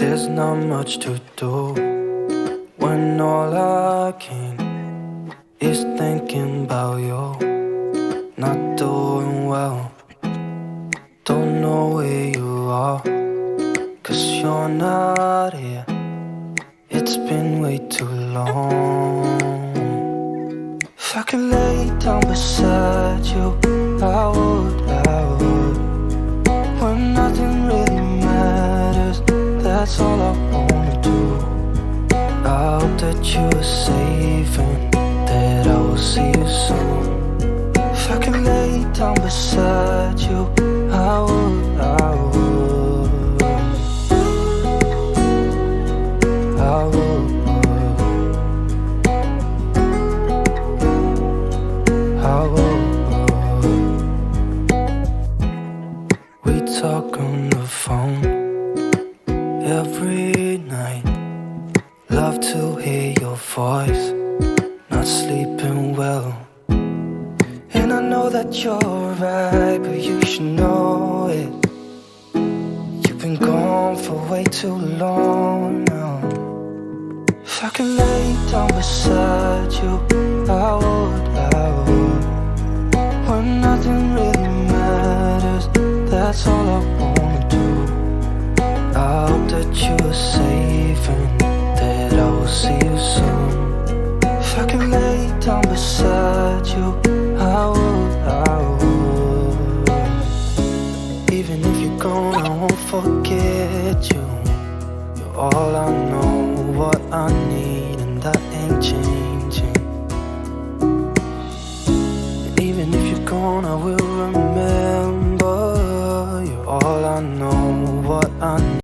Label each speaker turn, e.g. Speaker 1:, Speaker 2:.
Speaker 1: There's not much to do when all I can is thinking about you. Not doing well, don't know where you are, 'cause you're not here. It's been way too long. If I could lay down beside you, I would. When nothing really matters, that's all I wanna do. I hope that you are safe and that I will see you soon. If I could lay down beside you, I would. We talk on the phone every night. Love to hear your voice. Not sleeping well, and I know that you're right, but you should know it. You've been gone for way too long now. If I could lay down beside you, I would. When nothing really matters, that's all I wanna do. I hope that you are safe and that I will see you soon. If I could lay down beside you, I would. Even if you're gone, I won't forget you. You're all I know, what I need, and that ain't changing. Even if you're gone, I will remember. You're all I know, what I need.